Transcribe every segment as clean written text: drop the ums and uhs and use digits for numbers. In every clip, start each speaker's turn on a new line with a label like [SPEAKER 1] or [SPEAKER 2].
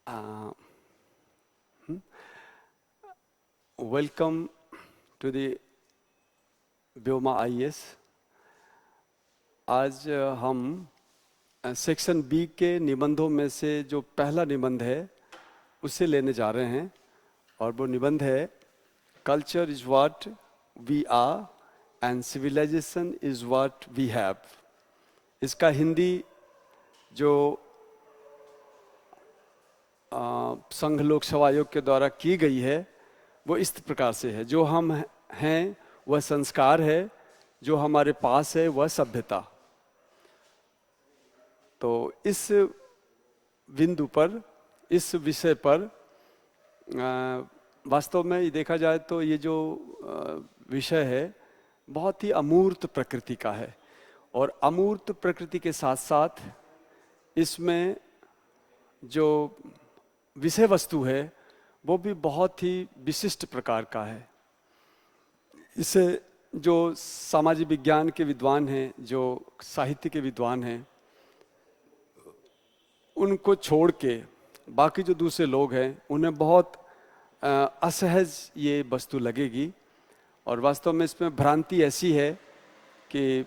[SPEAKER 1] Uh, Welcome to the Byoma IAS. आज हम section B के निबंधों में से जो पहला निबंध है उसे लेने जा रहे हैं और वो निबंध है culture is what we are and civilization is what we have. इसका हिंदी जो संघ लोक सेवा आयोग के द्वारा की गई है वो इस प्रकार से है, जो हम हैं वह संस्कार है, जो हमारे पास है वह सभ्यता। तो इस बिंदु पर, इस विषय पर वास्तव में ये देखा जाए तो ये जो विषय है बहुत ही अमूर्त प्रकृति का है और अमूर्त प्रकृति के साथ साथ इसमें जो विषय वस्तु है वो भी बहुत ही विशिष्ट प्रकार का है। इसे जो सामाजिक विज्ञान के विद्वान हैं, जो साहित्य के विद्वान हैं, उनको छोड़ के बाकी जो दूसरे लोग हैं उन्हें बहुत असहज ये वस्तु लगेगी और वास्तव में इसमें भ्रांति ऐसी है कि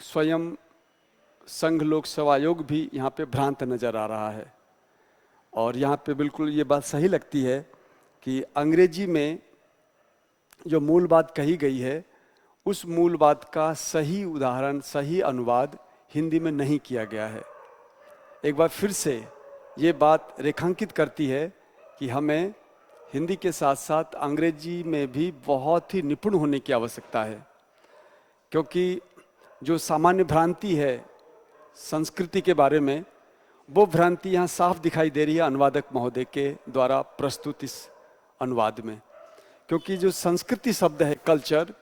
[SPEAKER 1] स्वयं संघ लोक सेवा आयोग भी यहाँ पे भ्रांत नजर आ रहा है। और यहाँ पे बिल्कुल ये बात सही लगती है कि अंग्रेजी में जो मूल बात कही गई है उस मूल बात का सही उदाहरण, सही अनुवाद हिंदी में नहीं किया गया है। एक बार फिर से ये बात रेखांकित करती है कि हमें हिंदी के साथ साथ अंग्रेजी में भी बहुत ही निपुण होने की आवश्यकता है, क्योंकि जो सामान्य भ्रांति है संस्कृति के बारे में वो भ्रांति यहाँ साफ दिखाई दे रही है अनुवादक महोदय के द्वारा प्रस्तुत इस अनुवाद में। क्योंकि जो संस्कृति शब्द है कल्चर,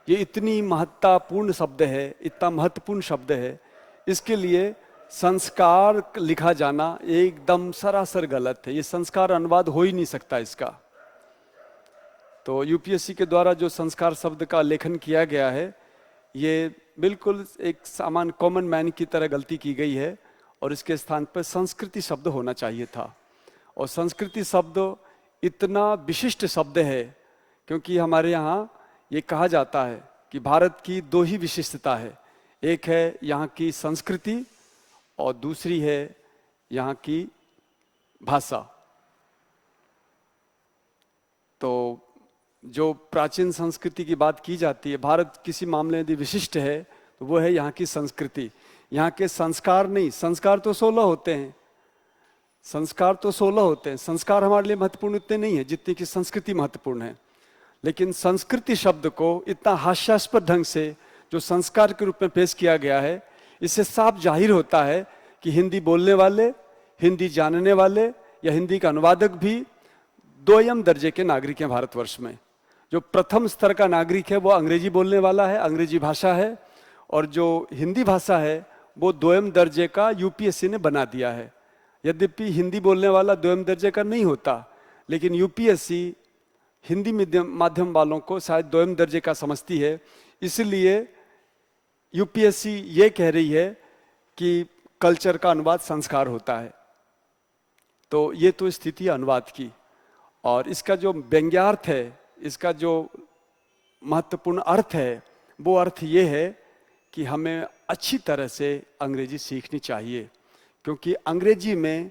[SPEAKER 1] ये इतनी महत्वपूर्ण शब्द है, इतना महत्वपूर्ण शब्द है, इसके लिए संस्कार लिखा जाना एकदम सरासर गलत है। ये संस्कार अनुवाद हो ही नहीं सकता इसका। तो यूपीएससी के द्वारा जो संस्कार शब्द का लेखन किया गया है ये बिल्कुल एक सामान्य कॉमन मैन की तरह गलती की गई है और इसके स्थान पर संस्कृति शब्द होना चाहिए था। और संस्कृति शब्द इतना विशिष्ट शब्द है क्योंकि हमारे यहाँ ये कहा जाता है कि भारत की दो ही विशिष्टता है, एक है यहाँ की संस्कृति और दूसरी है यहाँ की भाषा। तो जो प्राचीन संस्कृति की बात की जाती है, भारत किसी मामले में यदि विशिष्ट है तो वो है यहाँ की संस्कृति, यहाँ के संस्कार नहीं। संस्कार तो 16 होते हैं, संस्कार तो 16 होते हैं। संस्कार हमारे लिए महत्वपूर्ण इतने नहीं है जितनी कि संस्कृति महत्वपूर्ण है। लेकिन संस्कृति शब्द को इतना हास्यास्पद ढंग से जो संस्कार के रूप में पेश किया गया है, इससे साफ जाहिर होता है कि हिंदी बोलने वाले, हिंदी जानने वाले या हिंदी का अनुवादक भी दोयम दर्जे के नागरिक हैं भारतवर्ष में। जो प्रथम स्तर का नागरिक है वो अंग्रेजी बोलने वाला है, अंग्रेजी भाषा है, और जो हिंदी भाषा है वो दोयम दर्जे का यूपीएससी ने बना दिया है। यद्यपि हिंदी बोलने वाला दोयम दर्जे का नहीं होता, लेकिन यूपीएससी हिंदी माध्यम वालों को शायद दोयम दर्जे का समझती है, इसलिए यूपीएससी ये कह रही है कि कल्चर का अनुवाद संस्कार होता है। तो ये तो स्थिति अनुवाद की, और इसका जो व्यंग्यार्थ है, इसका जो महत्वपूर्ण अर्थ है, वो अर्थ ये है कि हमें अच्छी तरह से अंग्रेजी सीखनी चाहिए, क्योंकि अंग्रेजी में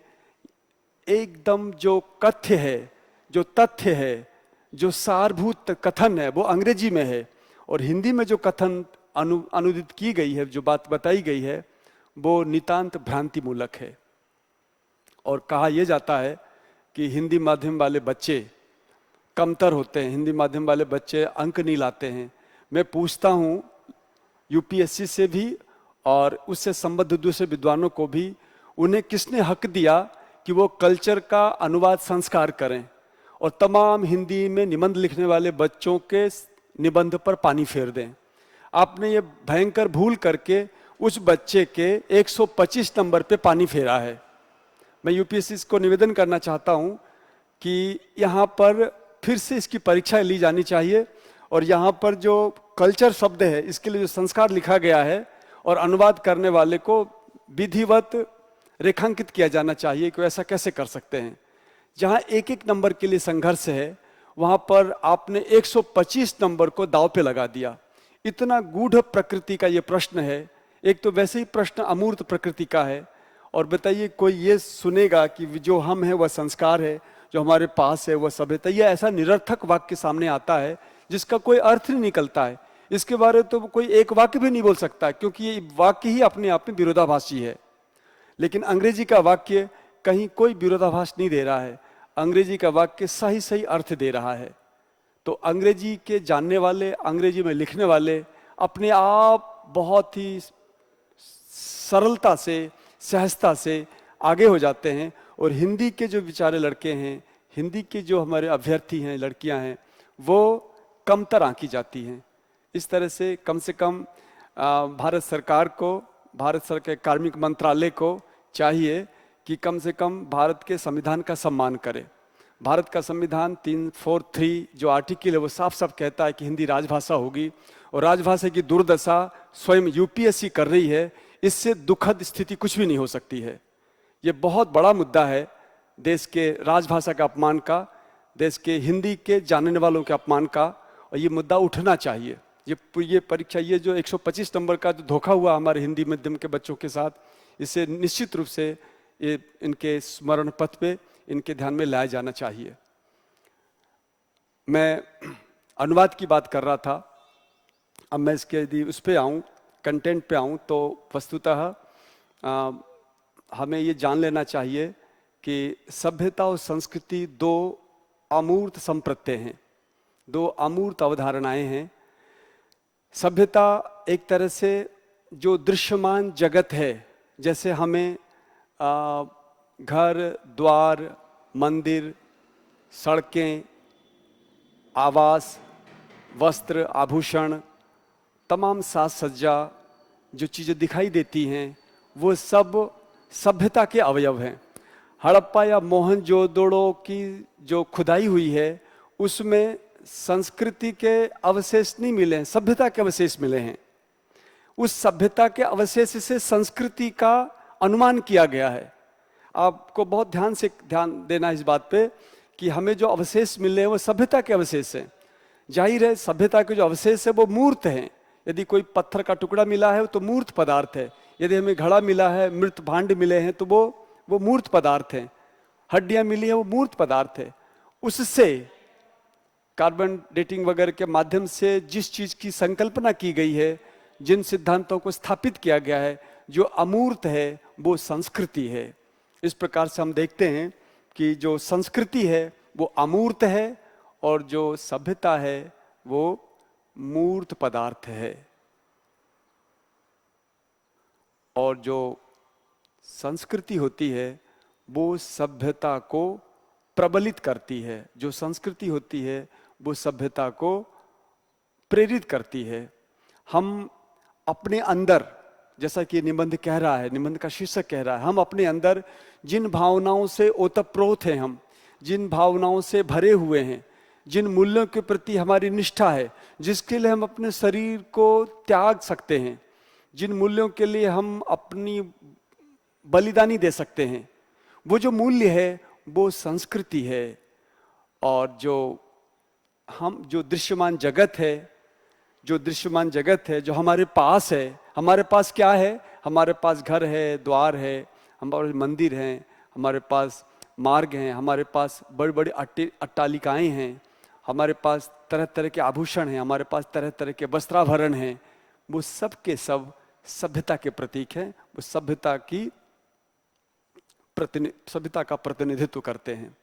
[SPEAKER 1] एकदम जो कथ्य है, जो तथ्य है, जो सारभूत कथन है वो अंग्रेजी में है, और हिंदी में जो कथन अनुदित की गई है, जो बात बताई गई है, वो नितांत भ्रांति मूलक है। और कहा यह जाता है कि हिंदी माध्यम वाले बच्चे कमतर होते हैं, हिंदी माध्यम वाले बच्चे अंक नहीं लाते हैं। मैं पूछता हूँ यूपीएससी से भी और उससे संबद्ध दूसरे विद्वानों को भी, उन्हें किसने हक दिया कि वो कल्चर का अनुवाद संस्कार करें और तमाम हिंदी में निबंध लिखने वाले बच्चों के निबंध पर पानी फेर दें। आपने ये भयंकर भूल करके उस बच्चे के 125 नंबर पे पानी फेरा है। मैं यूपीएससी को निवेदन करना चाहता हूँ कि यहाँ पर फिर से इसकी परीक्षा ली जानी चाहिए, और यहाँ पर जो कल्चर शब्द है इसके लिए जो संस्कार लिखा गया है और अनुवाद करने वाले को विधिवत रेखांकित किया जाना चाहिए कि ऐसा कैसे कर सकते हैं। जहां एक एक नंबर के लिए संघर्ष है, वहां पर आपने 125 नंबर को दांव पे लगा दिया। इतना गूढ़ प्रकृति का ये प्रश्न है। एक तो वैसे ही प्रश्न अमूर्त प्रकृति का है, और बताइए कोई ये सुनेगा कि जो हम हैं वह संस्कार है, जो हमारे पास है वह सभ्यता, ये ऐसा निरर्थक वाक्य सामने आता है जिसका कोई अर्थ नहीं निकलता है। इसके बारे में तो कोई एक वाक्य भी नहीं बोल सकता, क्योंकि ये वाक्य ही अपने आप में विरोधाभासी है। लेकिन अंग्रेजी का वाक्य कहीं कोई विरोधाभास नहीं दे रहा है, अंग्रेजी का वाक्य सही सही अर्थ दे रहा है। तो अंग्रेजी के जानने वाले, अंग्रेजी में लिखने वाले अपने आप बहुत ही सरलता से, सहजता से आगे हो जाते हैं। और हिंदी के जो बेचारे लड़के हैं, हिंदी के जो हमारे अभ्यर्थी हैं, लड़कियां हैं, वो कमतर आंकी जाती हैं। इस तरह से कम भारत सरकार को, भारत सरकार के कार्मिक मंत्रालय को चाहिए कि कम से कम भारत के संविधान का सम्मान करे। भारत का संविधान 343 जो आर्टिकल है वो साफ साफ कहता है कि हिंदी राजभाषा होगी, और राजभाषा की दुर्दशा स्वयं यूपीएससी कर रही है। इससे दुखद स्थिति कुछ भी नहीं हो सकती है। ये बहुत बड़ा मुद्दा है देश के राजभाषा का अपमान का, देश के हिंदी के जानने वालों के अपमान का, और ये मुद्दा उठना चाहिए। ये परीक्षा, ये जो 125 नंबर का जो धोखा हुआ हमारे हिंदी माध्यम के बच्चों के साथ, इसे निश्चित रूप से ये इनके स्मरण पथ पे इनके ध्यान में लाया जाना चाहिए। मैं अनुवाद की बात कर रहा था, अब मैं इसके यदि उस पे आऊँ, कंटेंट पे आऊँ, तो वस्तुतः हमें ये जान लेना चाहिए कि सभ्यता और संस्कृति दो अमूर्त संप्रत्यय हैं, दो अमूर्त अवधारणाएं हैं। सभ्यता एक तरह से जो दृश्यमान जगत है, जैसे हमें घर द्वार, मंदिर, सड़कें, आवास, वस्त्र, आभूषण, तमाम साज सज्जा जो चीज़ें दिखाई देती हैं, वो सब सभ्यता के अवयव हैं। हड़प्पा या मोहनजोदड़ो की जो खुदाई हुई है, उसमें संस्कृति के अवशेष नहीं मिले हैं, सभ्यता के अवशेष मिले हैं। उस सभ्यता के अवशेष से संस्कृति का अनुमान किया गया है। आपको बहुत ध्यान देना इस बात पे कि हमें जो अवशेष मिले हैं वो सभ्यता के अवशेष हैं। जाहिर है सभ्यता के जो अवशेष है वो मूर्त हैं। यदि कोई पत्थर का टुकड़ा मिला है तो मूर्त पदार्थ है। यदि हमें घड़ा मिला है, मृत भांड मिले हैं, तो वो मूर्त पदार्थ हैं। हड्डियां मिली है, वो मूर्त पदार्थ है। उससे कार्बन डेटिंग वगैरह के माध्यम से जिस चीज की संकल्पना की गई है, जिन सिद्धांतों को स्थापित किया गया है, जो अमूर्त है वो संस्कृति है। इस प्रकार से हम देखते हैं कि जो संस्कृति है वो अमूर्त है और जो सभ्यता है वो मूर्त पदार्थ है। और जो संस्कृति होती है वो सभ्यता को प्रबलित करती है, जो संस्कृति होती है वो सभ्यता को प्रेरित करती है। हम अपने अंदर, जैसा कि निबंध कह रहा है, निबंध का शीर्षक कह रहा है, हम अपने अंदर जिन भावनाओं से ओतप्रोत हैं, हम जिन भावनाओं से भरे हुए हैं, जिन मूल्यों के प्रति हमारी निष्ठा है, जिसके लिए हम अपने शरीर को त्याग सकते हैं, जिन मूल्यों के लिए हम अपनी बलिदानी दे सकते हैं, वो जो मूल्य है वो संस्कृति है। और जो दृश्यमान जगत है, जो दृश्यमान जगत है, जो हमारे पास है, हमारे पास क्या है? हमारे पास घर है, द्वार है, हमारे मंदिर हैं, हमारे पास मार्ग हैं, हमारे पास बड़ी बड़ी अट्टालिकाएं हैं, हमारे पास तरह तरह के आभूषण हैं, हमारे पास तरह तरह के वस्त्राभरण हैं। वो सब के सब सभ्यता के प्रतीक हैं। वो सभ्यता का प्रतिनिधित्व करते हैं।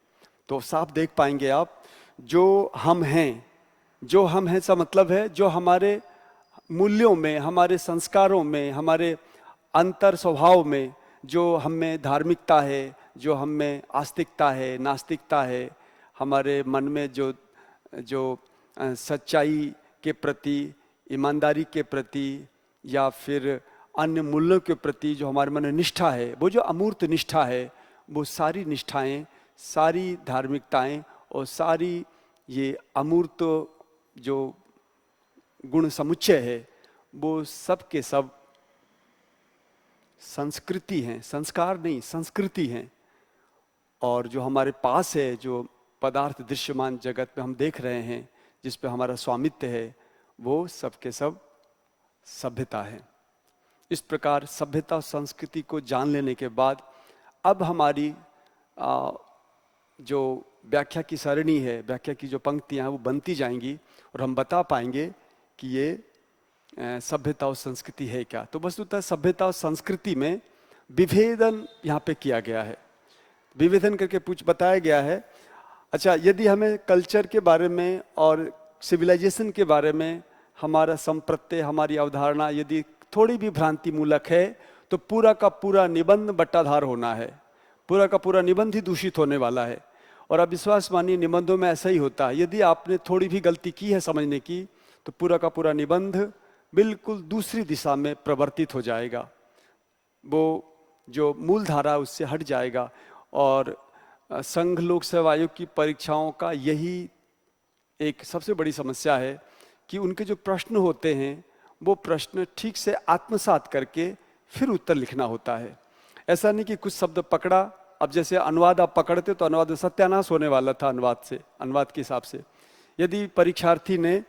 [SPEAKER 1] तो साफ देख पाएंगे आप, जो हम हैं इसका मतलब है जो हमारे मूल्यों में, हमारे संस्कारों में, हमारे अंतर स्वभाव में, जो हमें धार्मिकता है, जो हमें आस्तिकता है, नास्तिकता है, हमारे मन में जो सच्चाई के प्रति, ईमानदारी के प्रति या फिर अन्य मूल्यों के प्रति जो हमारे मन में निष्ठा है, वो जो अमूर्त निष्ठा है, वो सारी निष्ठाएं, सारी धार्मिकताएं और सारी ये अमूर्त जो गुण समुच्चय है, वो सब के सब संस्कृति हैं, संस्कार नहीं, संस्कृति हैं। और जो हमारे पास है, जो पदार्थ दृश्यमान जगत में हम देख रहे हैं, जिस पे हमारा स्वामित्व है, वो सब के सब सभ्यता है। इस प्रकार सभ्यता और संस्कृति को जान लेने के बाद अब हमारी जो व्याख्या की सरणी है, व्याख्या की जो पंक्तियां हैं, वो बनती जाएंगी और हम बता पाएंगे कि ये सभ्यता और संस्कृति है क्या। तो वस्तुतः सभ्यता और संस्कृति में विभेदन यहाँ पे किया गया है, विभेदन करके बताया गया है। अच्छा, यदि हमें कल्चर के बारे में और सिविलाइजेशन के बारे में हमारा संप्रत्यय, हमारी अवधारणा यदि थोड़ी भी भ्रांति मूलक है, तो पूरा का पूरा निबंध बट्टाधार होना है, पूरा का पूरा निबंध ही दूषित होने वाला है। और आप विश्वास मानिए, निबंधों में ऐसा ही होता है। यदि आपने थोड़ी भी गलती की है समझने की, तो पूरा का पूरा निबंध बिल्कुल दूसरी दिशा में प्रवर्तित हो जाएगा, वो जो मूल धारा उससे हट जाएगा। और संघ लोक सेवा आयोग की परीक्षाओं का यही एक सबसे बड़ी समस्या है कि उनके जो प्रश्न होते हैं, वो प्रश्न ठीक से आत्मसात करके फिर उत्तर लिखना होता है। ऐसा नहीं कि कुछ शब्द पकड़ा, अब जैसे अनुवाद आप पकड़ते तो अनुवाद सत्यानाश होने वाला था अनुवाद के हिसाब से। यदि परीक्षार्थी ने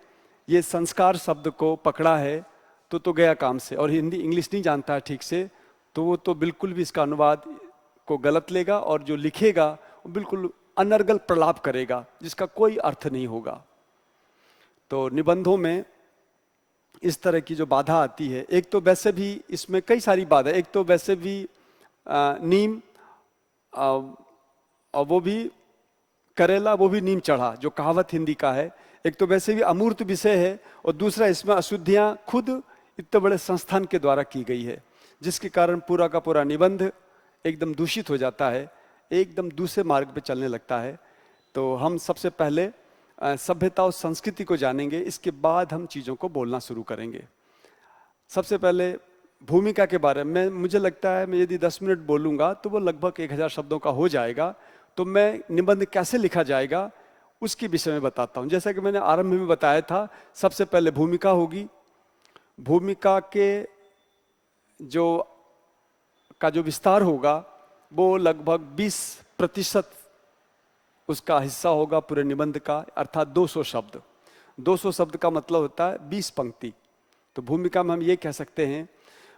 [SPEAKER 1] ये संस्कार शब्द को पकड़ा है तो गया काम से, और हिंदी इंग्लिश नहीं जानता है ठीक से, तो वो तो बिल्कुल भी इसका अनुवाद को गलत लेगा, और जो लिखेगा वो बिल्कुल अनर्गल प्रलाप करेगा जिसका कोई अर्थ नहीं होगा। तो निबंधों में इस तरह की जो बाधा आती है, एक तो वैसे भी इसमें कई सारी बाधा, एक तो वैसे भी नीम और वो भी करेला, वो भी नीम चढ़ा, जो कहावत हिंदी का है। एक तो वैसे भी अमूर्त विषय है, और दूसरा इसमें अशुद्धियां खुद इतने बड़े संस्थान के द्वारा की गई है, जिसके कारण पूरा का पूरा निबंध एकदम दूषित हो जाता है, एकदम दूसरे मार्ग पे चलने लगता है। तो हम सबसे पहले सभ्यता और संस्कृति को जानेंगे, इसके बाद हम चीज़ों को बोलना शुरू करेंगे। सबसे पहले भूमिका के बारे में मुझे लगता है, मैं यदि 10 मिनट बोलूँगा तो वो लगभग 1000 शब्दों का हो जाएगा। तो मैं निबंध कैसे लिखा जाएगा उसके विषय में बताता हूँ। जैसा कि मैंने आरंभ में बताया था, सबसे पहले भूमिका होगी। भूमिका के जो विस्तार होगा वो लगभग 20% उसका हिस्सा होगा पूरे निबंध का, अर्थात 200 शब्द। 200 शब्द का मतलब होता है 20 पंक्ति। तो भूमिका में हम ये कह सकते हैं,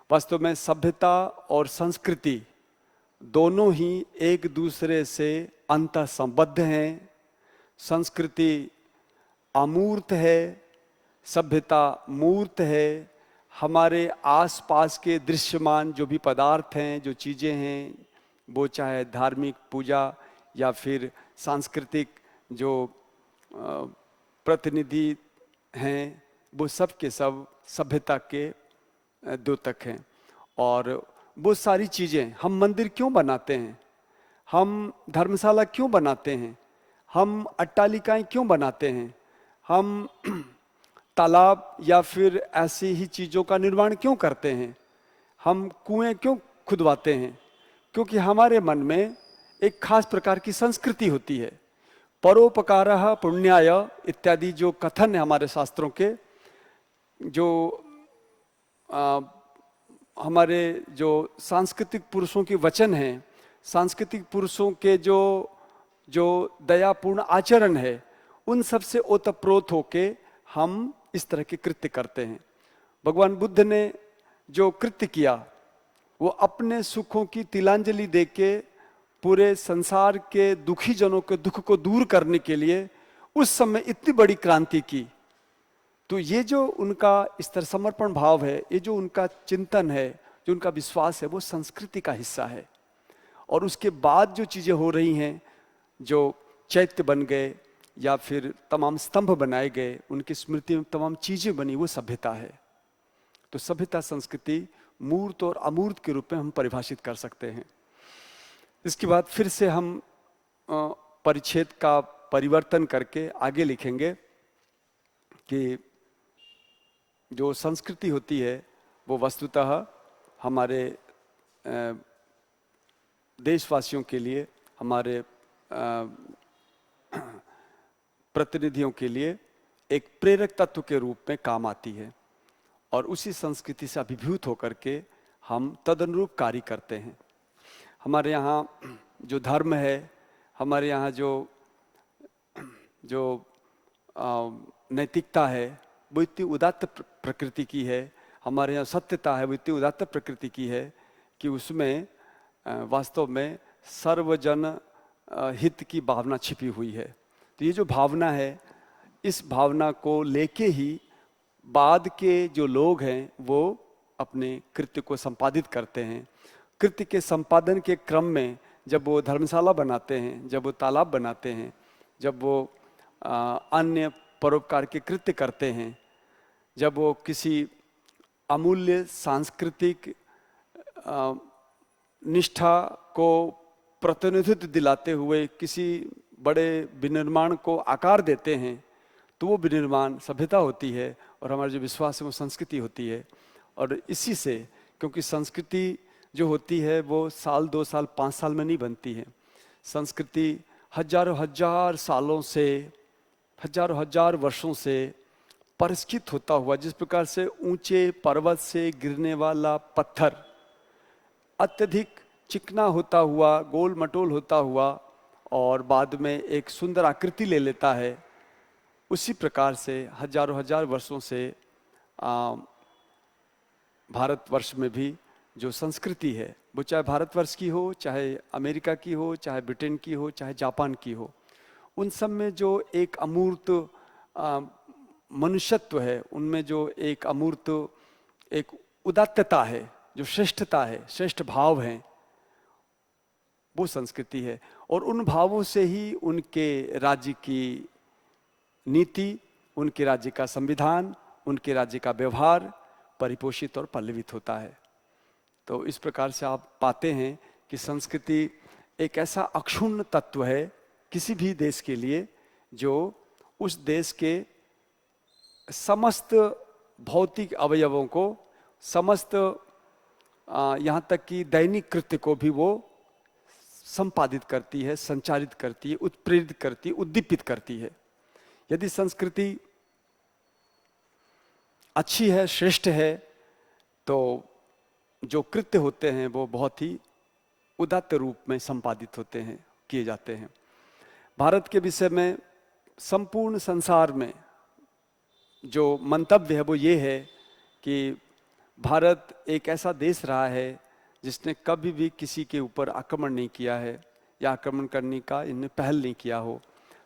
[SPEAKER 1] वास्तव में सभ्यता और संस्कृति दोनों ही एक दूसरे से अंतः संबद्ध हैं। संस्कृति अमूर्त है, सभ्यता मूर्त है। हमारे आसपास के दृश्यमान जो भी पदार्थ हैं, जो चीज़ें हैं, वो चाहे धार्मिक पूजा या फिर सांस्कृतिक जो प्रतिनिधि हैं, वो सब के सब सभ्यता के द्योतक हैं। और वो सारी चीज़ें, हम मंदिर क्यों बनाते हैं, हम धर्मशाला क्यों बनाते हैं, हम अट्टालिकाएं क्यों बनाते हैं, हम तालाब या फिर ऐसी ही चीज़ों का निर्माण क्यों करते हैं, हम कुएं क्यों खुदवाते हैं, क्योंकि हमारे मन में एक खास प्रकार की संस्कृति होती है। परोपकारः पुण्याय इत्यादि जो कथन है हमारे शास्त्रों के, जो हमारे जो सांस्कृतिक पुरुषों के वचन हैं, सांस्कृतिक पुरुषों के जो दयापूर्ण आचरण है, उन सब से ओतप्रोत होके हम इस तरह के कृत्य करते हैं। भगवान बुद्ध ने जो कृत्य किया, वो अपने सुखों की तिलांजलि देके पूरे संसार के दुखी जनों के दुख को दूर करने के लिए उस समय इतनी बड़ी क्रांति की। तो ये जो उनका इस तरह समर्पण भाव है, ये जो उनका चिंतन है, जो उनका विश्वास है, वो संस्कृति का हिस्सा है। और उसके बाद जो चीज़ें हो रही हैं, जो चैत्य बन गए या फिर तमाम स्तंभ बनाए गए, उनकी स्मृति में तमाम चीज़ें बनी, वो सभ्यता है। तो सभ्यता संस्कृति मूर्त और अमूर्त के रूप में हम परिभाषित कर सकते हैं। इसके बाद फिर से हम परिच्छेद का परिवर्तन करके आगे लिखेंगे कि जो संस्कृति होती है वो वस्तुतः हमारे देशवासियों के लिए, हमारे प्रतिनिधियों के लिए एक प्रेरक तत्व के रूप में काम आती है। और उसी संस्कृति से अभिभूत होकर के हम तदनुरूप कार्य करते हैं। हमारे यहाँ जो धर्म है, हमारे यहाँ जो जो नैतिकता है वो इतनी उदात्त प्रकृति की है, हमारे यहाँ सत्यता है वो इतनी उदात्त प्रकृति की है कि उसमें वास्तव में सर्वजन हित की भावना छिपी हुई है। तो ये जो भावना है, इस भावना को लेके ही बाद के जो लोग हैं वो अपने कृत्य को संपादित करते हैं। कृत्य के संपादन के क्रम में जब वो धर्मशाला बनाते हैं, जब वो तालाब बनाते हैं, जब वो अन्य परोपकार के कृत्य करते हैं, जब वो किसी अमूल्य सांस्कृतिक निष्ठा को प्रतिनिधित्व दिलाते हुए किसी बड़े विनिर्माण को आकार देते हैं, तो वो विनिर्माण सभ्यता होती है और हमारा जो विश्वास है वो संस्कृति होती है। और इसी से, क्योंकि संस्कृति जो होती है वो साल 2 साल 5 साल में नहीं बनती है, संस्कृति हजारों हजार सालों से, हजारों हजार वर्षों से परिष्कृत होता हुआ, जिस प्रकार से ऊंचे पर्वत से गिरने वाला पत्थर अत्यधिक चिकना होता हुआ, गोल मटोल होता हुआ और बाद में एक सुंदर आकृति ले लेता है, उसी प्रकार से हजारों हजार वर्षों से भारतवर्ष में भी जो संस्कृति है, वो चाहे भारतवर्ष की हो, चाहे अमेरिका की हो, चाहे ब्रिटेन की हो, चाहे जापान की हो, उन सब में जो एक अमूर्त मनुष्यत्व है, उनमें जो एक अमूर्त एक उदात्तता है, जो श्रेष्ठता है, श्रेष्ठ भाव हैं, वो संस्कृति है। और उन भावों से ही उनके राज्य की नीति, उनके राज्य का संविधान, उनके राज्य का व्यवहार परिपोषित और पल्लवित होता है। तो इस प्रकार से आप पाते हैं कि संस्कृति एक ऐसा अक्षुण्ण तत्व है किसी भी देश के लिए, जो उस देश के समस्त भौतिक अवयवों को, समस्त यहाँ तक कि दैनिक कृत्य को भी वो संपादित करती है, संचालित करती है, उत्प्रेरित करती है, उद्दीपित करती है। यदि संस्कृति अच्छी है, श्रेष्ठ है, तो जो कृत्य होते हैं वो बहुत ही उदात्त रूप में संपादित होते हैं, किए जाते हैं। भारत के विषय में संपूर्ण संसार में जो मंतव्य है वो ये है कि भारत एक ऐसा देश रहा है जिसने कभी भी किसी के ऊपर आक्रमण नहीं किया है या आक्रमण करने का इनने पहल नहीं किया हो।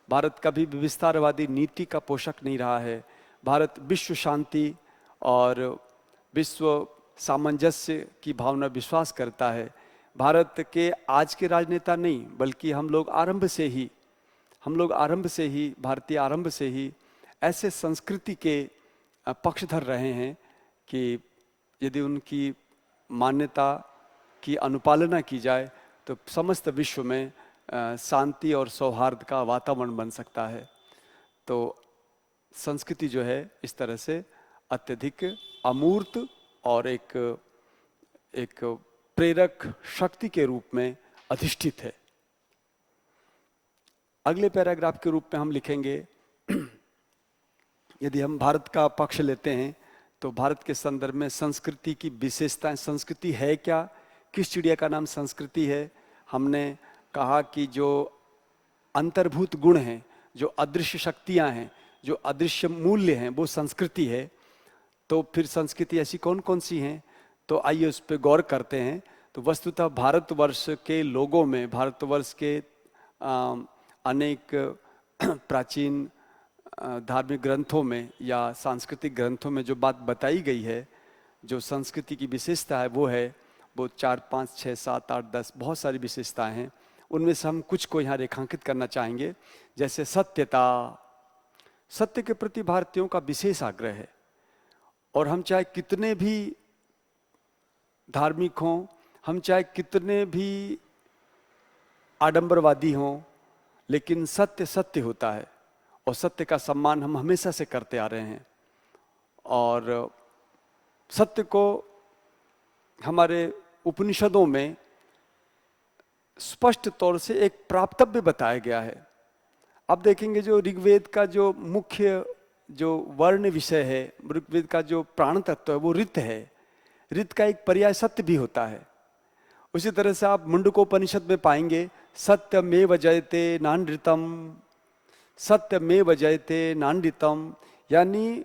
[SPEAKER 1] भारत कभी भी विस्तारवादी नीति का पोषक नहीं रहा है। भारत विश्व शांति और विश्व सामंजस्य की भावना विश्वास करता है। भारत के आज के राजनेता नहीं, बल्कि हम लोग आरंभ से ही भारतीय आरंभ से ही ऐसे संस्कृति के पक्षधर रहे हैं कि यदि उनकी मान्यता की अनुपालना की जाए तो समस्त विश्व में शांति और सौहार्द का वातावरण बन सकता है। तो संस्कृति जो है इस तरह से अत्यधिक अमूर्त और एक प्रेरक शक्ति के रूप में अधिष्ठित है। अगले पैराग्राफ के रूप में हम लिखेंगे, यदि हम भारत का पक्ष लेते हैं तो भारत के संदर्भ में संस्कृति की विशेषताएं, संस्कृति है क्या, किस चिड़िया का नाम संस्कृति है। हमने कहा कि जो अंतर्भूत गुण हैं, जो अदृश्य शक्तियां हैं, जो अदृश्य मूल्य हैं, वो संस्कृति है। तो फिर संस्कृति ऐसी कौन कौन सी हैं, तो आइए उस पर गौर करते हैं। तो वस्तुतः भारतवर्ष के लोगों में, भारतवर्ष के अनेक प्राचीन धार्मिक ग्रंथों में या सांस्कृतिक ग्रंथों में जो बात बताई गई है, जो संस्कृति की विशेषता है, वो 4, 5, 6, 7, 8, 10 बहुत सारी विशेषताएं हैं। उनमें से हम कुछ को यहाँ रेखांकित करना चाहेंगे। जैसे सत्यता, सत्य के प्रति भारतीयों का विशेष आग्रह है। और हम चाहे कितने भी धार्मिक हों, हम चाहे कितने भी आडंबरवादी हों, लेकिन सत्य सत्य होता है और सत्य का सम्मान हम हमेशा से करते आ रहे हैं। और सत्य को हमारे उपनिषदों में स्पष्ट तौर से एक प्राप्तव्य बताया गया है। अब देखेंगे जो ऋग्वेद का जो मुख्य जो वर्ण विषय है, ऋग्वेद का जो प्राण तत्व है वो ऋत है। रित का एक पर्याय सत्य भी होता है। उसी तरह से आप मुंडकोपनिषद में पाएंगे सत्यमेव जयते नानृतम, सत्यमेव जयते नानृतम, यानी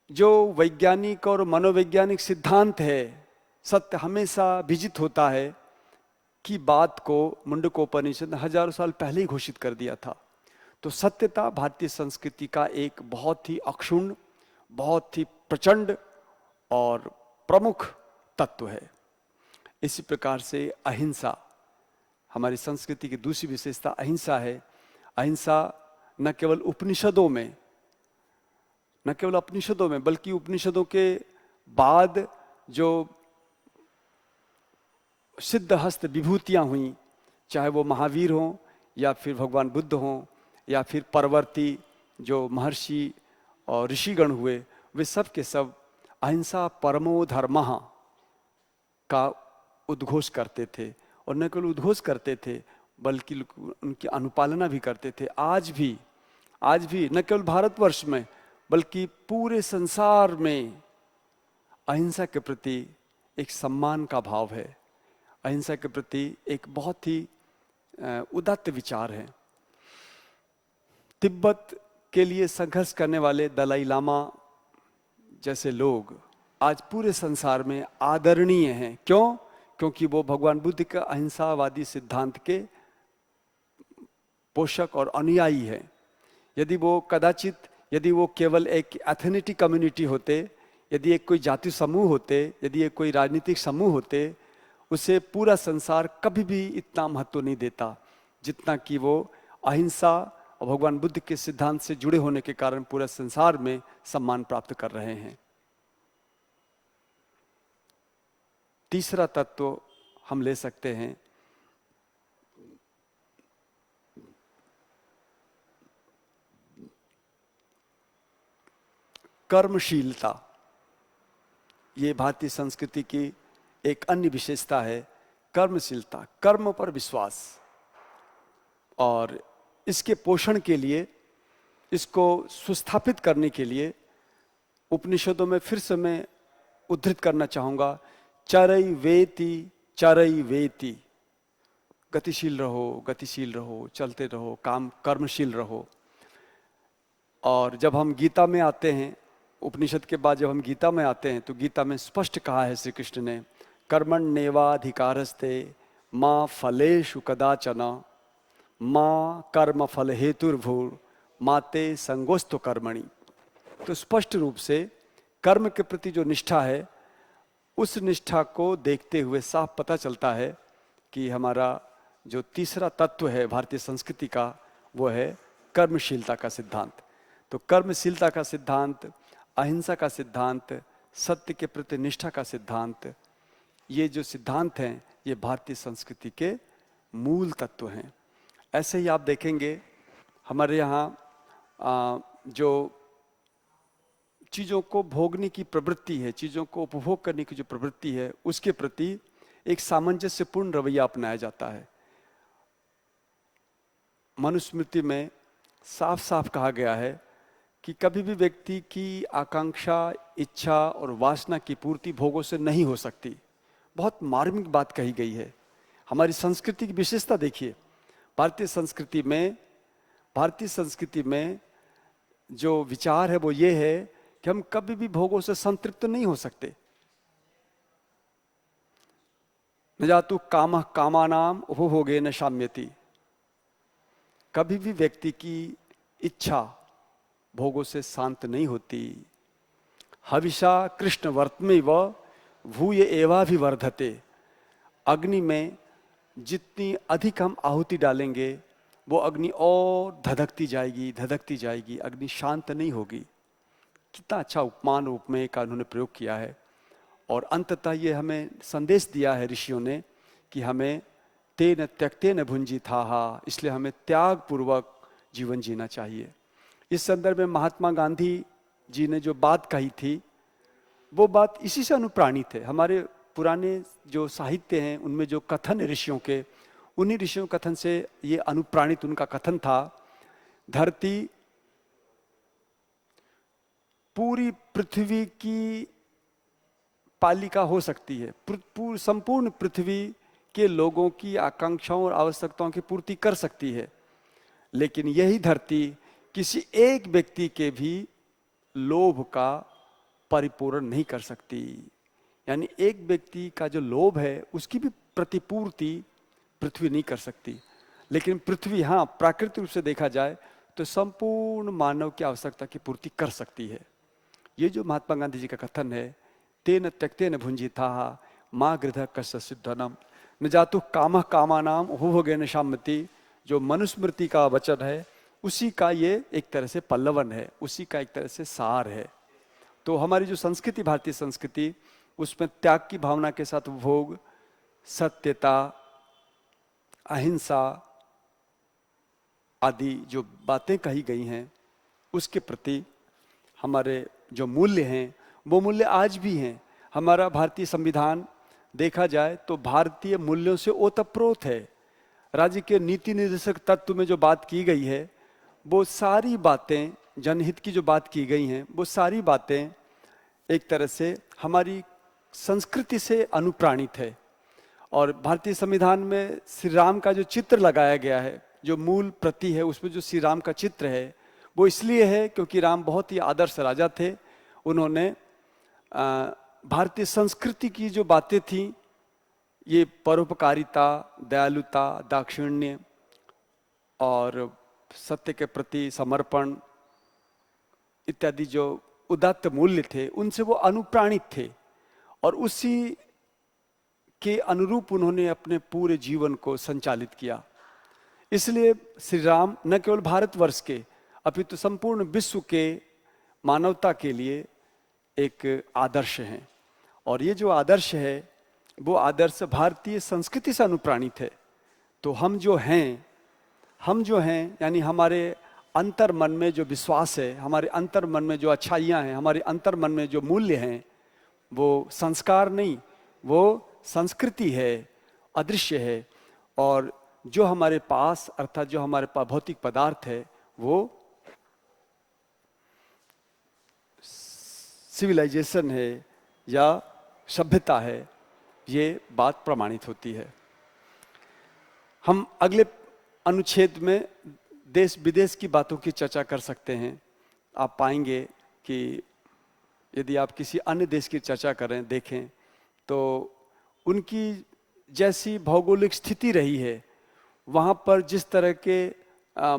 [SPEAKER 1] जो वैज्ञानिक और मनोवैज्ञानिक सिद्धांत है, सत्य हमेशा विजित होता है, की बात को मुंडकोपनिषद ने हजारों साल पहले ही घोषित कर दिया था। तो सत्यता भारतीय संस्कृति का एक बहुत ही अक्षुण्ण, बहुत ही प्रचंड और प्रमुख तत्व है। इसी प्रकार से अहिंसा, हमारी संस्कृति की दूसरी विशेषता अहिंसा है। अहिंसा न केवल उपनिषदों में, न केवल उपनिषदों में, बल्कि उपनिषदों के बाद जो सिद्ध हस्त विभूतियां हुई, चाहे वो महावीर हों या फिर भगवान बुद्ध हों या फिर परवर्ती जो महर्षि और ऋषिगण हुए, वे सब के सब अहिंसा परमो धर्मः का उद्घोष करते थे। और न केवल उद्घोष करते थे बल्कि उनकी अनुपालना भी करते थे। आज भी न केवल भारतवर्ष में बल्कि पूरे संसार में अहिंसा के प्रति एक सम्मान का भाव है, अहिंसा के प्रति एक बहुत ही उदात्त विचार है। तिब्बत के लिए संघर्ष करने वाले दलाई लामा जैसे लोग आज पूरे संसार में आदरणीय हैं। क्यों? क्योंकि वो भगवान बुद्ध के अहिंसावादी सिद्धांत के पोषक और अनुयायी हैं। यदि वो केवल एक एथनिटी कम्युनिटी होते, यदि एक कोई जाति समूह होते, यदि एक कोई राजनीतिक समूह होते, उसे पूरा संसार कभी भी इतना महत्व नहीं देता जितना कि वो अहिंसा और भगवान बुद्ध के सिद्धांत से जुड़े होने के कारण पूरा संसार में सम्मान प्राप्त कर रहे हैं। तीसरा तत्व हम ले सकते हैं कर्मशीलता। ये भारतीय संस्कृति की एक अन्य विशेषता है, कर्मशीलता, कर्म पर विश्वास। और इसके पोषण के लिए, इसको सुस्थापित करने के लिए उपनिषदों में फिर से मैं उद्धृत करना चाहूँगा, चरई वेति, गतिशील रहो, चलते रहो, कर्मशील रहो। और जब हम गीता में आते हैं, उपनिषद के बाद जब हम गीता में आते हैं, तो गीता में स्पष्ट कहा है श्री कृष्ण ने, कर्मण्येवाधिकारस्ते माँ फलेषु कदाचन माँ कर्म फल हेतुर्भूर माते संगोस्तु कर्मणि। तो स्पष्ट रूप से कर्म के प्रति जो निष्ठा है, उस निष्ठा को देखते हुए साफ पता चलता है कि हमारा जो तीसरा तत्व है भारतीय संस्कृति का, वो है कर्मशीलता का सिद्धांत। तो कर्मशीलता का सिद्धांत, अहिंसा का सिद्धांत, सत्य के प्रति निष्ठा का सिद्धांत, ये जो सिद्धांत हैं, ये भारतीय संस्कृति के मूल तत्व हैं। ऐसे ही आप देखेंगे हमारे यहाँ जो चीज़ों को भोगने की प्रवृत्ति है, चीज़ों को उपभोग करने की जो प्रवृत्ति है, उसके प्रति एक सामंजस्यपूर्ण रवैया अपनाया जाता है। मनुस्मृति में साफ साफ कहा गया है कि कभी भी व्यक्ति की आकांक्षा, इच्छा और वासना की पूर्ति भोगों से नहीं हो सकती। बहुत मार्मिक बात कही गई है। हमारी संस्कृति की विशेषता देखिए, भारतीय संस्कृति में जो विचार है वो ये है कि हम कभी भी भोगों से संतृप्त नहीं हो सकते। न जातु कामः कामानाम उपभोगेन शाम्यति। कभी भी व्यक्ति की इच्छा भोगों से शांत नहीं होती। हविषा कृष्ण वर्तमे व भूय एवाभिवर्धते। अग्नि में जितनी अधिक हम आहुति डालेंगे, वो अग्नि और धधकती जाएगी, अग्नि शांत नहीं होगी। कितना अच्छा उपमान उपमेय का उन्होंने प्रयोग किया है। और अंततः ये हमें संदेश दिया है ऋषियों ने कि हमें तेन त्यक्तेन भुंजिताः, इसलिए हमें त्याग पूर्वक जीवन जीना चाहिए। इस संदर्भ में महात्मा गांधी जी ने जो बात कही थी, वो बात इसी से अनुप्राणित है। हमारे पुराने जो साहित्य हैं उनमें जो कथन है ऋषियों के, उन्हीं ऋषियों कथन से ये अनुप्राणित उनका कथन था। धरती पूरी पृथ्वी की पालिका हो सकती है, संपूर्ण पृथ्वी के लोगों की आकांक्षाओं और आवश्यकताओं की पूर्ति कर सकती है। लेकिन यही धरती किसी एक व्यक्ति के भी लोभ का परिपूर्ण नहीं कर सकती। यानी एक व्यक्ति का जो लोभ है उसकी भी प्रतिपूर्ति पृथ्वी नहीं कर सकती। लेकिन पृथ्वी, हाँ, प्राकृतिक रूप से देखा जाए तो संपूर्ण मानव की आवश्यकता की पूर्ति कर सकती है। ये जो महात्मा गांधी जी का कथन है, तेन त्यक्तेन भुंजिता माँ गृध कस्य धनम न जातु कामः कामानाम उपभोगेन शाम्यति, जो मनुस्मृति का वचन है उसी का ये एक तरह से पल्लवन है, उसी का एक तरह से सार है। तो हमारी जो संस्कृति, भारतीय संस्कृति, उसमें त्याग की भावना के साथ भोग, सत्यता, अहिंसा आदि जो बातें कही गई हैं उसके प्रति हमारे जो मूल्य हैं वो मूल्य आज भी हैं। हमारा भारतीय संविधान देखा जाए तो भारतीय मूल्यों से ओतप्रोत है। राज्य के नीति निर्देशक तत्व में जो बात की गई है वो सारी बातें, जनहित की जो बात की गई हैं वो सारी बातें एक तरह से हमारी संस्कृति से अनुप्राणित है। और भारतीय संविधान में श्री राम का जो चित्र लगाया गया है, जो मूल प्रति है उसमें जो श्री राम का चित्र है वो इसलिए है क्योंकि राम बहुत ही आदर्श राजा थे। उन्होंने भारतीय संस्कृति की जो बातें थी, ये परोपकारिता, दयालुता, दाक्षिण्य और सत्य के प्रति समर्पण इत्यादि जो उदात्त मूल्य थे उनसे वो अनुप्राणित थे और उसी के अनुरूप उन्होंने अपने पूरे जीवन को संचालित किया। इसलिए श्री राम न केवल भारतवर्ष के अपितु संपूर्ण विश्व के मानवता के लिए एक आदर्श हैं। और ये जो आदर्श है वो आदर्श भारतीय संस्कृति से अनुप्राणित है। तो हम जो हैं यानी हमारे अंतर मन में जो विश्वास है, हमारे अंतर मन में जो अच्छाइयाँ हैं, हमारे अंतर मन में जो मूल्य हैं, वो संस्कार नहीं, वो संस्कृति है, अदृश्य है। और जो हमारे पास, अर्थात जो हमारे पास भौतिक पदार्थ है, वो सिविलाइजेशन है या सभ्यता है, ये बात प्रमाणित होती है। हम अगले अनुच्छेद में देश विदेश की बातों की चर्चा कर सकते हैं। आप पाएंगे कि यदि आप किसी अन्य देश की चर्चा करें, देखें, तो उनकी जैसी भौगोलिक स्थिति रही है, वहाँ पर जिस तरह के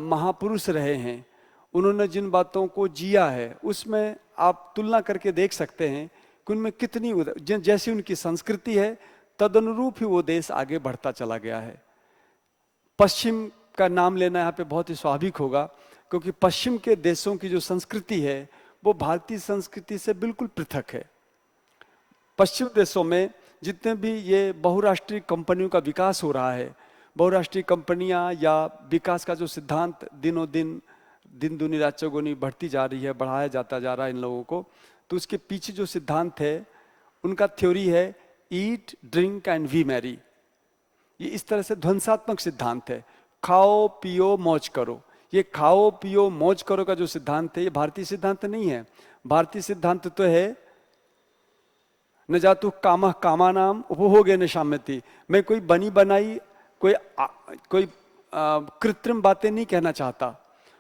[SPEAKER 1] महापुरुष रहे हैं, उन्होंने जिन बातों को जिया है, उसमें आप तुलना करके देख सकते हैं कि उनमें कितनी जैसी उनकी संस्कृति है तदनुरूप ही वो देश आगे बढ़ता चला गया है। पश्चिम का नाम लेना यहाँ पे बहुत ही स्वाभाविक होगा क्योंकि पश्चिम के देशों की जो संस्कृति है वो भारतीय संस्कृति से बिल्कुल पृथक है। पश्चिम देशों में जितने भी ये बहुराष्ट्रीय कंपनियों का विकास हो रहा है, बहुराष्ट्रीय कंपनियां या विकास का जो सिद्धांत दिनों दिन दिन दुनी रात चौगुनी बढ़ती जा रही है, बढ़ाया जाता जा रहा है इन लोगों को, तो उसके पीछे जो सिद्धांत है उनका थ्योरी है eat drink and we merry. ये इस तरह से ध्वंसात्मक सिद्धांत है, खाओ पियो मौज करो। ये खाओ पियो मौज करो का जो सिद्धांत है ये भारतीय सिद्धांत नहीं है। भारतीय सिद्धांत तो है न जातु कामः कामानाम उपभोगेन शाम्यति। मैं कोई बनी बनाई कोई कृत्रिम बातें नहीं कहना चाहता,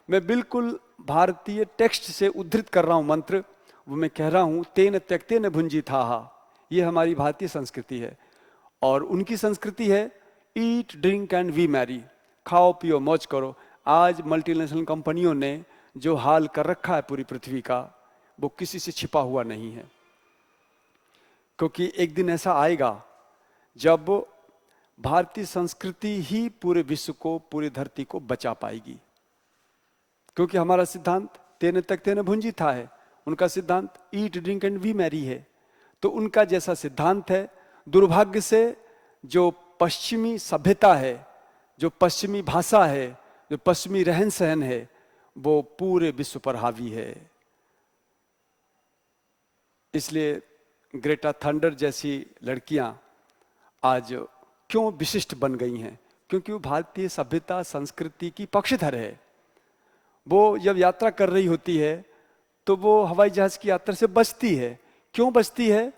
[SPEAKER 1] मैं बिल्कुल भारतीय टेक्स्ट से उद्धृत कर रहा हूं मंत्र, वो मैं कह रहा हूं तेन त्यक्तेन भुंजिताः। ये हमारी भारतीय संस्कृति है। और उनकी संस्कृति है eat drink and we merry, खाओ पियो मौज करो। आज मल्टीनेशनल कंपनियों ने जो हाल कर रखा है पूरी पृथ्वी का, वो किसी से छिपा हुआ नहीं है। क्योंकि एक दिन ऐसा आएगा जब भारतीय संस्कृति ही पूरे विश्व को, पूरी धरती को बचा पाएगी। क्योंकि हमारा सिद्धांत तेन त्यक्तेन भुंजिताः है, उनका सिद्धांत eat drink and we merry है। तो उनका जैसा सिद्धांत है, दुर्भाग्य से जो पश्चिमी सभ्यता है, जो पश्चिमी भाषा है, जो पश्चिमी रहन सहन है, वो पूरे विश्व पर हावी है। इसलिए ग्रेटा थंडर जैसी लड़कियां आज क्यों विशिष्ट बन गई हैं? क्योंकि वो भारतीय सभ्यता संस्कृति की पक्षधर है। वो जब यात्रा कर रही होती है तो वो हवाई जहाज की यात्रा से बचती है। क्यों बचती है?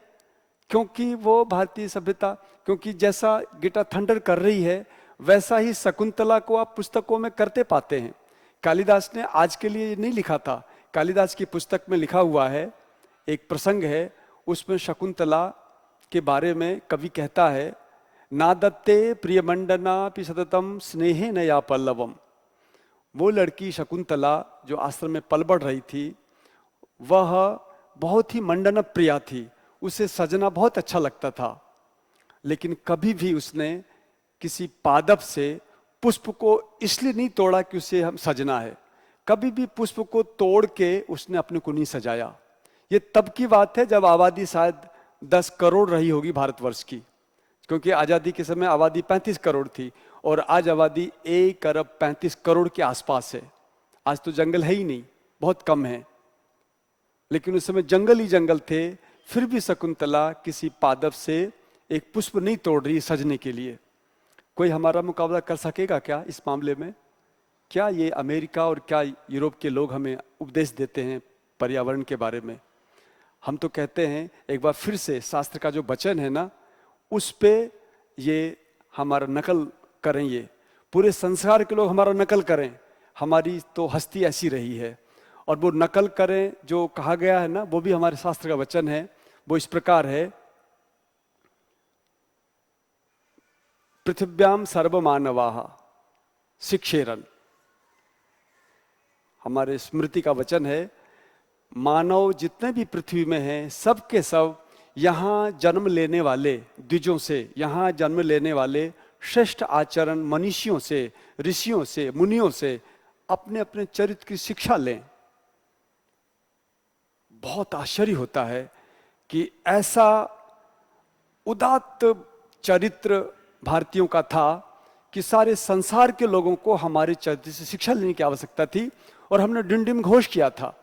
[SPEAKER 1] क्योंकि वो भारतीय सभ्यता, क्योंकि जैसा गीता थंडर कर रही है वैसा ही शकुंतला को आप पुस्तकों में करते पाते हैं। कालिदास ने आज के लिए नहीं लिखा था, कालिदास की पुस्तक में लिखा हुआ है, एक प्रसंग है उसमें शकुंतला के बारे में कवि कहता है, नादत्ते प्रियमंडना पि सततम स्नेहे नया पल्लवम। वो लड़की शकुंतला जो आश्रम में पल बढ़ रही थी, वह बहुत ही मंडन प्रिया थी, उसे सजना बहुत अच्छा लगता था, लेकिन कभी भी उसने किसी पादप से पुष्प को इसलिए नहीं तोड़ा कि उसे हम सजना है, कभी भी पुष्प को तोड़ के उसने अपने को नहीं सजाया। ये तब की बात है जब आबादी शायद 10 करोड़ रही होगी भारतवर्ष की, क्योंकि आज़ादी के समय आबादी 35 करोड़ थी और आज आबादी 1 अरब 35 करोड़ के आसपास है। आज तो जंगल है ही नहीं, बहुत कम है, लेकिन उस समय जंगल ही जंगल थे, फिर भी शकुंतला किसी पादप से एक पुष्प नहीं तोड़ रही सजने के लिए। कोई हमारा मुकाबला कर सकेगा क्या इस मामले में? क्या ये अमेरिका और क्या यूरोप के लोग हमें उपदेश देते हैं पर्यावरण के बारे में? हम तो कहते हैं एक बार फिर से शास्त्र का जो वचन है ना, उस पे ये हमारा नकल करें, ये पूरे संसार के लोग हमारा नकल करें, हमारी तो हस्ती ऐसी रही है। और वो नकल करें जो कहा गया है ना, वो भी हमारे शास्त्र का वचन है, वो इस प्रकार है, पृथिव्याम सर्वमानवाः शिक्षेरन। हमारे स्मृति का वचन है, मानव जितने भी पृथ्वी में हैं सब के सब यहाँ जन्म लेने वाले द्विजों से, यहाँ जन्म लेने वाले श्रेष्ठ आचरण मनीषियों से, ऋषियों से, मुनियों से अपने अपने चरित्र की शिक्षा लें। बहुत आश्चर्य होता है कि ऐसा उदात्त चरित्र भारतीयों का था कि सारे संसार के लोगों को हमारे चरित्र से शिक्षा लेने की आवश्यकता थी, और हमने डिंडिम घोष किया था।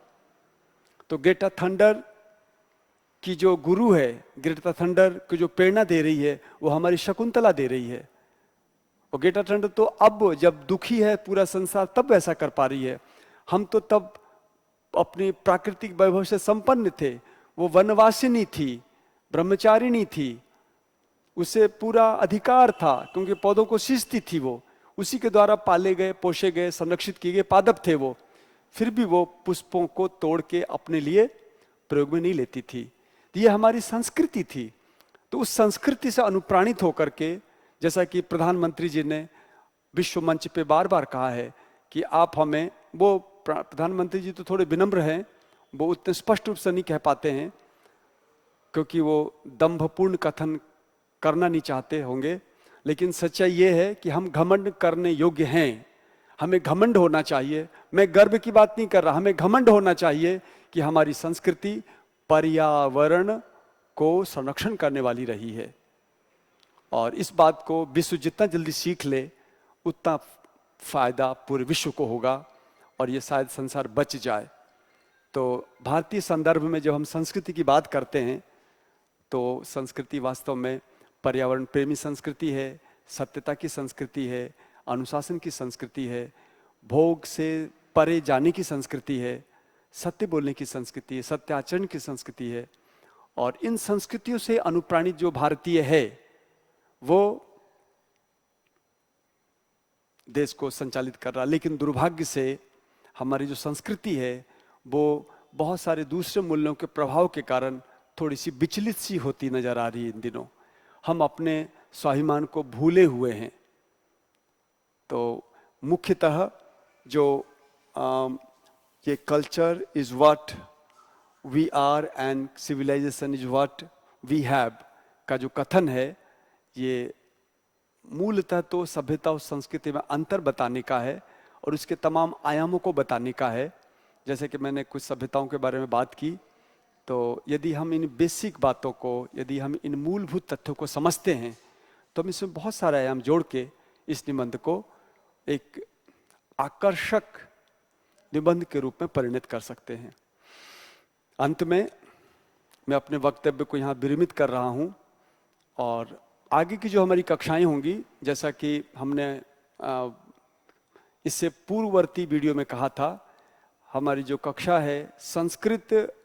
[SPEAKER 1] तो ग्रेटा थंडर की जो गुरु है, ग्रेटा थंडर की जो प्रेरणा दे रही है, वो हमारी शकुंतला दे रही है। और ग्रेटा थंडर तो अब जब दुखी है पूरा संसार तब ऐसा कर पा रही है। हम तो तब अपनी प्राकृतिक वैभव से संपन्न थे, वो वनवासिनी थी, ब्रह्मचारिणी थी, उसे पूरा अधिकार था क्योंकि पौधों को सींचती थी, वो उसी के द्वारा पाले गए, पोषे गए, संरक्षित किए गए पादप थे वो। फिर भी वो पुष्पों को तोड़ के अपने लिए प्रयोग में नहीं लेती थी। ये हमारी संस्कृति थी। तो उस संस्कृति से अनुप्राणित होकर के, जैसा कि प्रधानमंत्री जी ने विश्व मंच पे बार बार कहा है कि आप हमें, वो प्रधानमंत्री जी तो थोड़े विनम्र हैं, वो उतने स्पष्ट रूप से नहीं कह पाते हैं क्योंकि वो दंभपूर्ण कथन करना नहीं चाहते होंगे, लेकिन सच्चाई ये है कि हम घमंड करने योग्य हैं, हमें घमंड होना चाहिए। मैं गर्व की बात नहीं कर रहा, हमें घमंड होना चाहिए कि हमारी संस्कृति पर्यावरण को संरक्षण करने वाली रही है। और इस बात को विश्व जितना जल्दी सीख ले उतना फायदा पूरे विश्व को होगा और ये शायद संसार बच जाए। तो भारतीय संदर्भ में जब हम संस्कृति की बात करते हैं तो संस्कृति वास्तव में पर्यावरण प्रेमी संस्कृति है, सत्यता की संस्कृति है, अनुशासन की संस्कृति है, भोग से परे जाने की संस्कृति है, सत्य बोलने की संस्कृति है, सत्य आचरण की संस्कृति है। और इन संस्कृतियों से अनुप्राणित जो भारतीय है वो देश को संचालित कर रहा। लेकिन दुर्भाग्य से हमारी जो संस्कृति है वो बहुत सारे दूसरे मूल्यों के प्रभाव के कारण थोड़ी सी विचलित सी होती नजर आ रही है इन दिनों। हम अपने स्वाभिमान को भूले हुए हैं। तो मुख्यतः जो ये culture is what we are and civilization is what we have का जो कथन है, ये मूलतः तो सभ्यता और संस्कृति में अंतर बताने का है और उसके तमाम आयामों को बताने का है। जैसे कि मैंने कुछ सभ्यताओं के बारे में बात की, तो यदि हम इन बेसिक बातों को, यदि हम इन मूलभूत तथ्यों को समझते हैं तो हम इसमें बहुत सारे आयाम जोड़ के इस निबंध को एक आकर्षक निबंध के रूप में परिणत कर सकते हैं। अंत में मैं अपने वक्तव्य को यहाँ विरमित कर रहा हूँ और आगे की जो हमारी कक्षाएं होंगी, जैसा कि हमने इससे पूर्ववर्ती वीडियो में कहा था, हमारी जो कक्षा है संस्कृत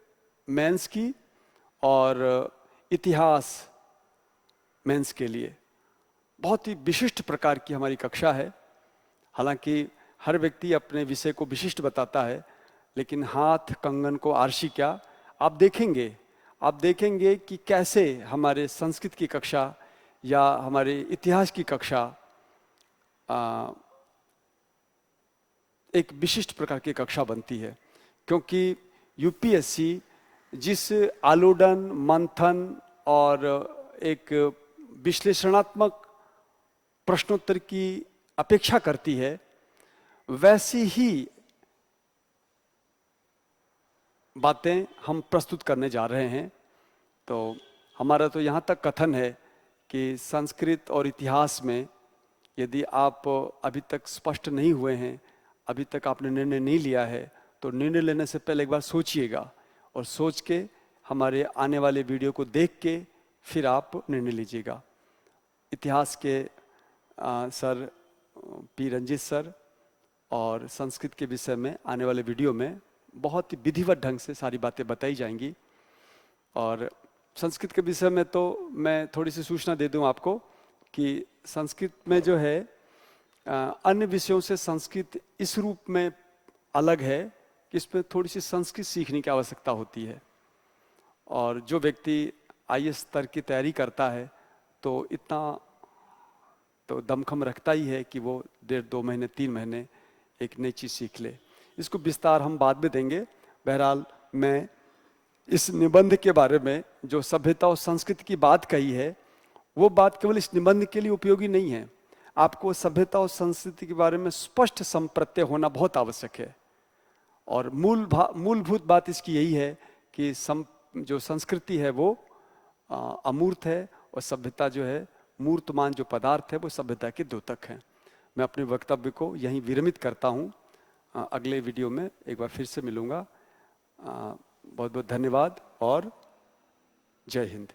[SPEAKER 1] मेंस की और इतिहास मेंस के लिए बहुत ही विशिष्ट प्रकार की हमारी कक्षा है। हालांकि हर व्यक्ति अपने विषय को विशिष्ट बताता है, लेकिन हाथ कंगन को आरसी क्या, आप देखेंगे कि कैसे हमारे संस्कृत की कक्षा या हमारे इतिहास की कक्षा एक विशिष्ट प्रकार की कक्षा बनती है। क्योंकि यूपीएससी जिस आलोडन, मंथन और एक विश्लेषणात्मक प्रश्नोत्तर की अपेक्षा करती है, वैसी ही बातें हम प्रस्तुत करने जा रहे हैं। तो हमारा तो यहाँ तक कथन है कि संस्कृत और इतिहास में यदि आप अभी तक स्पष्ट नहीं हुए हैं, अभी तक आपने निर्णय नहीं लिया है, तो निर्णय लेने से पहले एक बार सोचिएगा और सोच के हमारे आने वाले वीडियो को देख के फिर आप निर्णय लीजिएगा। इतिहास के सर पी रंजीत सर और संस्कृत के विषय में आने वाले वीडियो में बहुत ही विधिवत ढंग से सारी बातें बताई जाएंगी। और संस्कृत के विषय में तो मैं थोड़ी सी सूचना दे दूं आपको कि संस्कृत में जो है अन्य विषयों से संस्कृत इस रूप में अलग है कि इसमें थोड़ी सी संस्कृत सीखने की आवश्यकता होती है। और जो व्यक्ति आईएएस स्तर की तैयारी करता है तो इतना तो दमखम रखता ही है कि वो 1.5-2 महीने 3 महीने एक नई चीज़ सीख ले। इसको विस्तार हम बाद में देंगे। बहरहाल मैं इस निबंध के बारे में जो सभ्यता और संस्कृति की बात कही है, वो बात केवल इस निबंध के लिए उपयोगी नहीं है। आपको सभ्यता और संस्कृति के बारे में स्पष्ट संप्रत्यय होना बहुत आवश्यक है। और मूलभूत बात इसकी यही है कि जो संस्कृति है वो अमूर्त है और सभ्यता जो है मूर्तमान जो पदार्थ है वो सभ्यता के द्योतक हैं। मैं अपने वक्तव्य को यहीं विरमित करता हूँ। अगले वीडियो में एक बार फिर से मिलूँगा। बहुत बहुत धन्यवाद और जय हिंद।